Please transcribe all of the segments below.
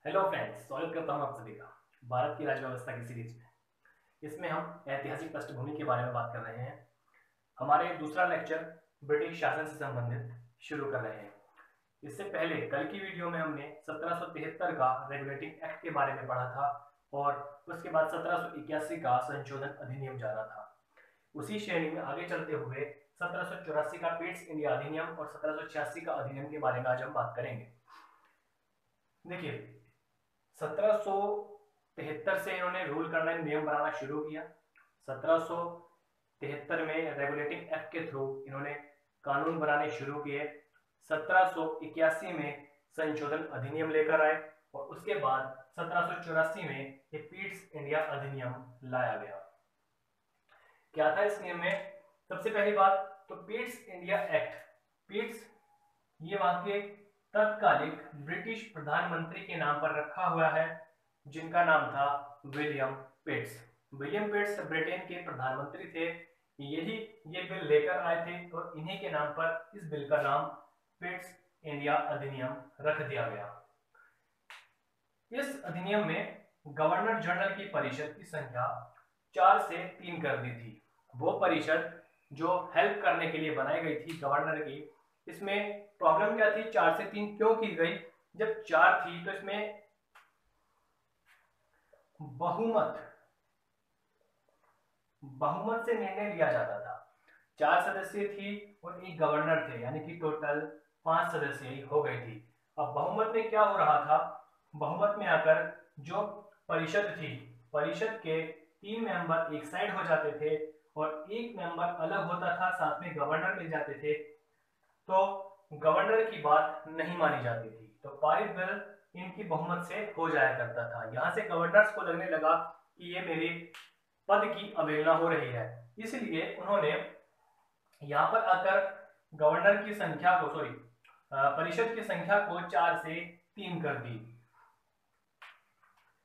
Hello friends, स्वागत करता हूं आप सभी का भारत की राज्य व्यवस्था की सीरीज में। इसमें हम ऐतिहासिक पृष्ठभूमि के बारे में बात कर रहे हैं। हमारे दूसरा लेक्चर ब्रिटिश शासन से संबंधित शुरू कर रहे हैं। इससे पहले कल की वीडियो में हमने 1773 का रेगुलेटिंग एक्ट के बारे में पढ़ा था और उसके बाद 1781 का संशोधन अधिनियम जाना था। उसी श्रेणी में आगे चलते हुए 1784 का पिट्स इंडिया अधिनियम और 1786 का अधिनियम के बारे में आज हम बात करेंगे। देखिए, 1773 से इन्होंने रूल करना, नियम बनाना शुरू किया। 1773 में रेगुलेटिंग एक्ट के थ्रू इन्होंने कानून बनाने शुरू किए। 1781 में संशोधन अधिनियम लेकर आए और उसके बाद 1784 में ये पीट्स इंडिया अधिनियम लाया गया। क्या था इस नियम में? सबसे पहली बात तो पीट्स इंडिया एक्ट। पीट्स ये वहां के तत्कालिक ब्रिटिश प्रधानमंत्री के नाम पर रखा हुआ है, जिनका नाम था विलियम पिट्स। विलियम पिट्स ब्रिटेन के प्रधानमंत्री थे। यही ये बिल लेकर आए थे और इन्हीं के नाम पर इस बिल का नाम पिट्स इंडिया अधिनियम रख दिया गया। इस अधिनियम में गवर्नर जनरल की परिषद की संख्या 4 से 3 कर दी थी। वो परिषद जो हेल्प करने के लिए बनाई गई थी गवर्नर की, इसमें प्रॉब्लम क्या थी? 4 से 3 क्यों की गई? जब 4 थी तो इसमें बहुमत से निर्णय लिया जाता था। 4 सदस्य थी और एक गवर्नर थे, यानी कि टोटल 5 सदस्य हो गई थी। अब बहुमत में क्या हो रहा था? बहुमत में आकर जो परिषद थी, परिषद के 3 मेंबर एक साइड हो जाते थे और एक मेंबर अलग होता था, साथ में गवर्नर मिल जाते थे, तो गवर्नर की बात नहीं मानी जाती थी। तो पारित बिल इनकी बहुमत से हो जाया करता था। यहां से गवर्नर्स को लगने लगा कि ये मेरे पद की अवहेलना हो रही है, इसलिए उन्होंने यहां पर आकर गवर्नर की संख्या को परिषद की संख्या को 4 से 3 कर दी।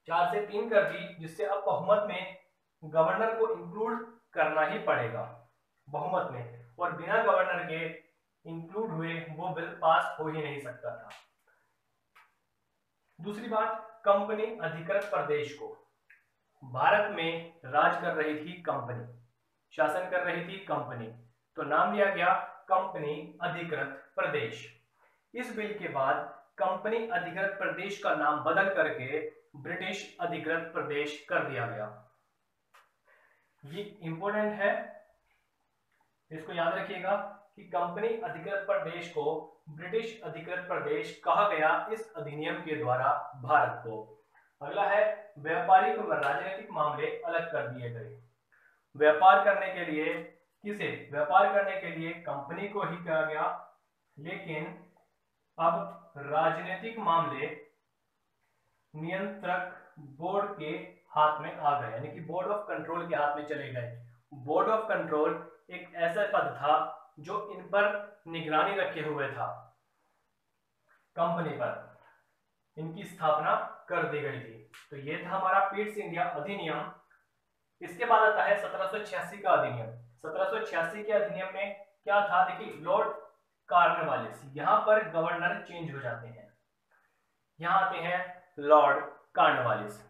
4 से 3 कर दी, जिससे अब बहुमत में गवर्नर को इंक्लूड करना ही पड़ेगा बहुमत में, और बिना गवर्नर के इंक्लूड हुए वो बिल पास हो ही नहीं सकता था। दूसरी बात, कंपनी अधिकृत प्रदेश को। भारत में राज कर रही थी कंपनी, शासन कर रही थी कंपनी, तो नाम दिया गया कंपनी अधिकृत प्रदेश। इस बिल के बाद कंपनी अधिकृत प्रदेश का नाम बदल करके ब्रिटिश अधिकृत प्रदेश कर दिया गया। ये इंपॉर्टेंट है, इसको याद रखिएगा कि कंपनी अधिकृत प्रदेश को ब्रिटिश अधिकृत प्रदेश कहा गया इस अधिनियम के द्वारा भारत को। अगला है, व्यापारिक व राजनीतिक मामले अलग कर दिए गए। व्यापार करने के लिए किसे? व्यापार करने के लिए कंपनी को ही कहा गया, लेकिन अब राजनीतिक मामले नियंत्रक बोर्ड के हाथ में आ गए, यानी कि बोर्ड ऑफ कंट्रोल के हाथ में चले गए। बोर्ड ऑफ कंट्रोल एक ऐसा पद था जो इन पर निगरानी रखे हुए था, कंपनी पर इनकी स्थापना कर दी गई थी। तो ये था हमारा पीट्स इंडिया अधिनियम। इसके बाद आता है 1786 का अधिनियम। 1786 के अधिनियम में क्या था? देखिए, लॉर्ड कॉर्नवालिस, यहाँ पर गवर्नर चेंज हो जाते हैं, यहाँ आते हैं लॉर्ड कॉर्नवालिस।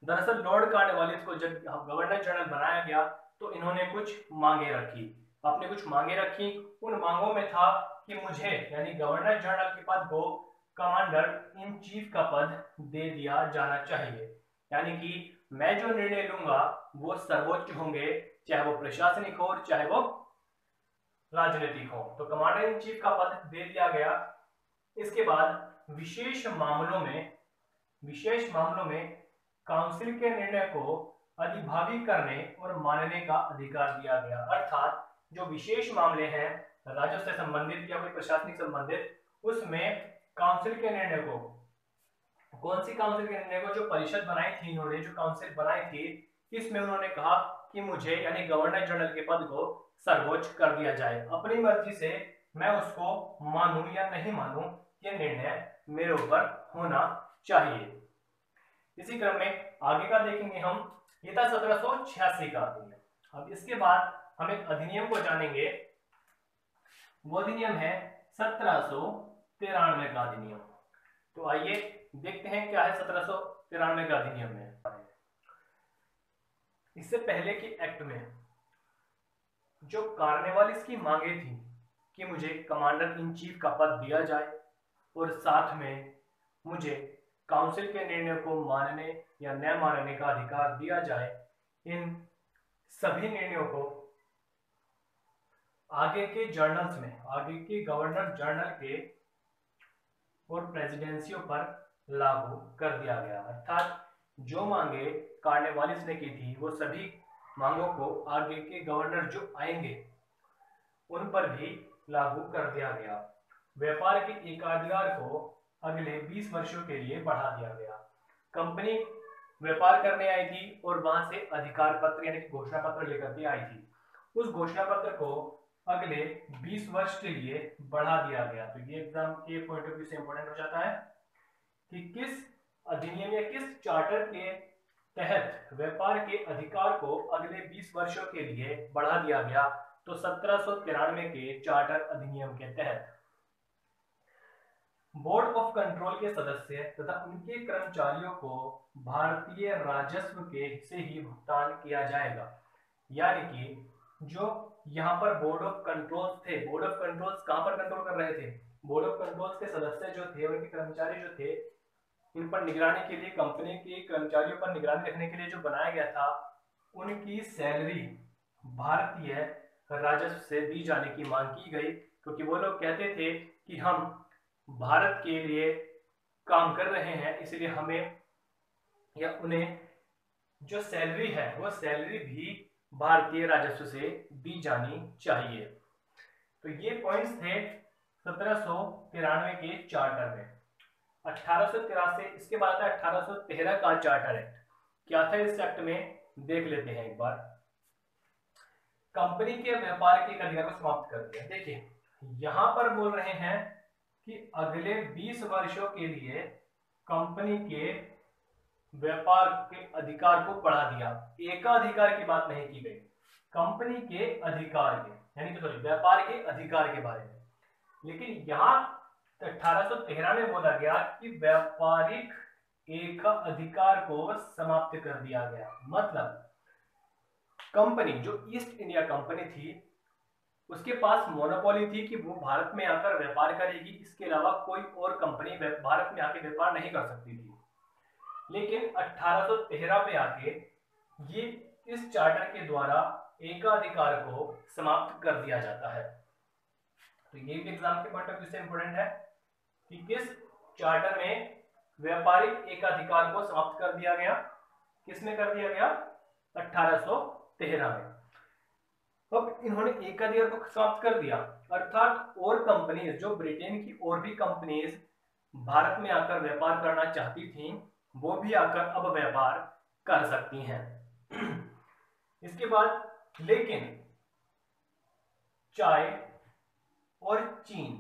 दरअसल लॉर्ड कॉर्नवालिस को जब गवर्नर जनरल बनाया गया तो इन्होंने कुछ मांगे रखी, अपने कुछ मांगे रखी। उन मांगों में था कि मुझे, यानी गवर्नर जनरल के पद को कमांडर इन चीफ का पद दे दिया जाना चाहिए, यानी कि मैं जो निर्णय लूंगा वो सर्वोच्च होंगे, चाहे वो प्रशासनिक हो चाहे वो राजनीतिक हो। तो कमांडर इन चीफ का पद दे दिया गया। इसके बाद विशेष मामलों में काउंसिल के निर्णय को अधिभावी करने और मानने का अधिकार दिया गया। अर्थात जो विशेष मामले हैं राजस्व से संबंधित या कोई प्रशासनिक संबंधित, उसमें काउंसिल के निर्णय को, कौन सी काउंसिल के निर्णय को? जो परिषद बनाई थी इन्होंने, जो काउंसिल बनाई थी, इसमें उन्होंने कहा कि मुझे, यानी गवर्नर जनरल के पद को सर्वोच्च कर दिया जाए, अपनी मर्जी से मैं उसको मानूं या नहीं मानूं, ये निर्णय मेरे ऊपर होना चाहिए। इसी क्रम में आगे का देखेंगे हम। ये था 1786 का अधिनियम। अब इसके बाद हम एक अधिनियम को जानेंगे, वो अधिनियम है 1793 का अधिनियम। तो आइए देखते हैं क्या है 1793 का अधिनियम में। इससे पहले के एक्ट में जो कार्नवालिस की मांगे थी कि मुझे कमांडर इन चीफ का पद दिया जाए और साथ में मुझे काउंसिल के निर्णय को मानने या न मानने का अधिकार दिया जाए, इन सभी निर्णयों को आगे के जर्नल्स में, आगे के गवर्नर जनरल के और प्रेसिडेंसियों पर लागू कर दिया गया। अर्थात जो मांगे कार्नवालिस ने की थी वो सभी मांगों को आगे के गवर्नर जो आएंगे उन पर भी लागू कर दिया गया। व्यापार के एकाधिकार को अगले 20 वर्षों के लिए बढ़ा दिया गया। कंपनी व्यापार करने आई थी और वहां से अधिकार पत्र यानी घोषणा पत्र लेकर के आई थी। उस घोषणा पत्र को अगले 20 वर्ष के लिए बढ़ा दिया गया। तो ये एग्जाम के पॉइंट ऑफ व्यू से इंपॉर्टेंट हो जाता है कि किस अधिनियम या किस चार्टर के तहत व्यापार के अधिकार को अगले 20 वर्षों के लिए बढ़ा दिया गया। तो 1793 के चार्टर अधिनियम के तहत बोर्ड ऑफ कंट्रोल के सदस्य तथा उनके कर्मचारियों को भारतीय राजस्व के से ही भुगतान किया जाएगा। यानी कि जो यहाँ पर बोर्ड ऑफ कंट्रोल्स थे, बोर्ड ऑफ कंट्रोल्स कहां पर कंट्रोल कर रहे थे? बोर्ड ऑफ कंट्रोल्स के सदस्य जो थे, उनके कर्मचारी जो थे, इन पर निगरानी के लिए, कंपनी के कर्मचारियों पर निगरानी रखने के लिए जो बनाया गया था, उनकी सैलरी भारतीय राजस्व से दी जाने की मांग की गई, क्योंकि वो लोग कहते थे कि हम भारत के लिए काम कर रहे हैं, इसलिए हमें या उन्हें जो सैलरी है वो सैलरी भी भारतीय राजस्व से दी जानी चाहिए। तो ये पॉइंट्स थे 1793 के चार्टर में। 1883 इसके बाद 1813 का चार्टर एक्ट। क्या था इस एक्ट में, देख लेते हैं एक बार। कंपनी के व्यापार के अधिकार को समाप्त कर दिया। देखिए यहां पर बोल रहे हैं कि अगले 20 वर्षों के लिए कंपनी के व्यापार के अधिकार को बढ़ा दिया। एकाधिकार की बात नहीं की गई, कंपनी के अधिकार के, यानी कि सॉरी व्यापार के अधिकार के बारे में। लेकिन यहां 1813 में बोला गया कि व्यापारिक एकाधिकार को समाप्त कर दिया गया। मतलब कंपनी जो ईस्ट इंडिया कंपनी थी उसके पास मोनोपोली थी कि वो भारत में आकर व्यापार करेगी, इसके अलावा कोई और कंपनी भारत में आके व्यापार नहीं कर सकती थी। लेकिन 1813 पे आके ये इस चार्टर के द्वारा एकाधिकार को समाप्त कर दिया जाता है। तो ये भी एग्जाम के पॉइंट ऑफ व्यू से इंपॉर्टेंट है कि किस चार्टर में व्यापारिक एकाधिकार को समाप्त कर दिया गया। किसमें कर दिया गया? 1813 में। अब इन्होंने एकाधिकार को समाप्त कर दिया, अर्थात और कंपनीज, जो ब्रिटेन की और भी कंपनीज भारत में आकर व्यापार करना चाहती थीं, वो भी आकर अब व्यापार कर सकती हैं। इसके बाद लेकिन चाय और चीन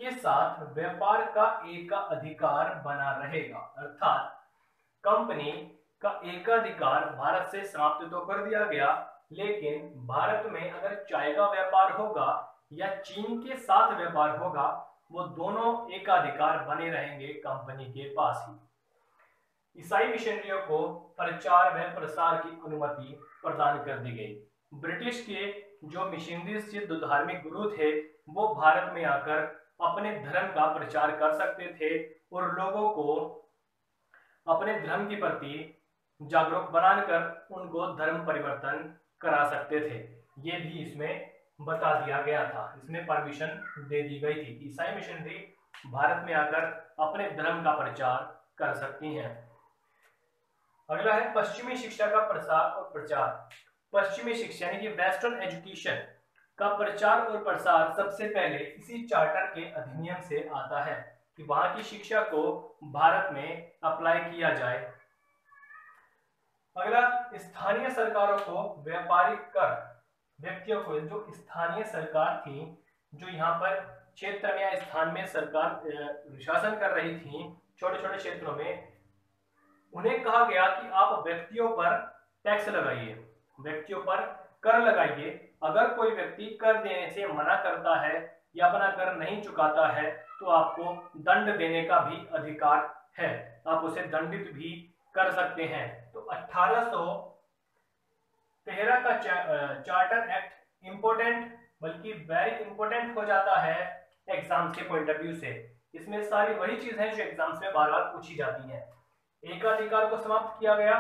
के साथ व्यापार का एकाधिकार बना रहेगा। अर्थात कंपनी का एकाधिकार भारत से समाप्त तो कर दिया गया, लेकिन भारत में अगर चाय का व्यापार होगा या चीन के साथ व्यापार होगा, वो दोनों एकाधिकार बने रहेंगे कंपनी के पास ही। ईसाई मिशनरियों को प्रचार व प्रसार की अनुमति प्रदान कर दी गई। ब्रिटिश के जो मिशनरी सिद्ध धार्मिक गुरु थे वो भारत में आकर अपने धर्म का प्रचार कर सकते थे और लोगों को अपने धर्म के प्रति जागरूक बनाकर उनको धर्म परिवर्तन करा सकते थे। ये भी इसमें बता दिया गया था, इसमें परमिशन दे दी गई थी। ईसाई मिशनरी भारत में आकर अपने धर्म का प्रचार कर सकती हैं। अगला है पश्चिमी शिक्षा का प्रसार और प्रचार। पश्चिमी शिक्षा यानी कि वेस्टर्न एजुकेशन का प्रचार और प्रसार सबसे पहले इसी चार्टर के अधिनियम से आता है कि वहां की शिक्षा को भारत में अप्लाई किया जाए। अगला, स्थानीय सरकारों को व्यापारिक कर, व्यक्तियों को, जो स्थानीय सरकार थी, जो यहाँ पर क्षेत्र में या स्थान में सरकार शासन कर रही थी छोटे छोटे क्षेत्रों में, उन्हें कहा गया कि आप व्यक्तियों पर टैक्स लगाइए, व्यक्तियों पर कर लगाइए। अगर कोई व्यक्ति कर देने से मना करता है या अपना कर नहीं चुकाता है तो आपको दंड देने का भी अधिकार है, आप उसे दंडित भी कर सकते हैं। तो 1813 का चार्टर एक्ट इंपोर्टेंट, बल्कि वेरी इंपोर्टेंट हो जाता है एग्जाम्स के पॉइंट ऑफ व्यू से। इसमें सारी वही चीजें हैं जो एग्जाम्स में बार बार पूछी जाती हैं। एकाधिकार को समाप्त किया गया।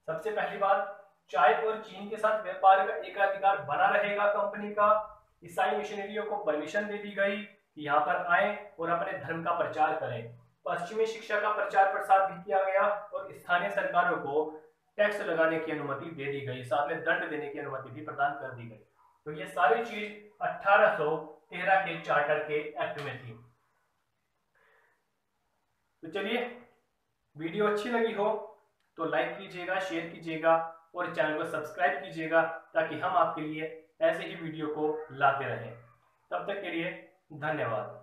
सबसे पहली बात, चाय और चीन के साथ व्यापार का एकाधिकार बना रहेगा कंपनी का। ईसाई मिशनरियों को परमिशन दे दी गई कि यहाँ पर आए और अपने धर्म का प्रचार करें। पश्चिमी शिक्षा का प्रचार प्रसार भी किया गया और स्थानीय सरकारों को टैक्स लगाने की अनुमति दे दी गई, साथ में दंड देने की अनुमति भी प्रदान कर दी गई। तो ये सारी चीज 1813 के चार्टर के एक्ट में थी। तो चलिए, वीडियो अच्छी लगी हो तो लाइक कीजिएगा, शेयर कीजिएगा और चैनल को सब्सक्राइब कीजिएगा, ताकि हम आपके लिए ऐसे ही वीडियो को लाते रहें। तब तक के लिए धन्यवाद।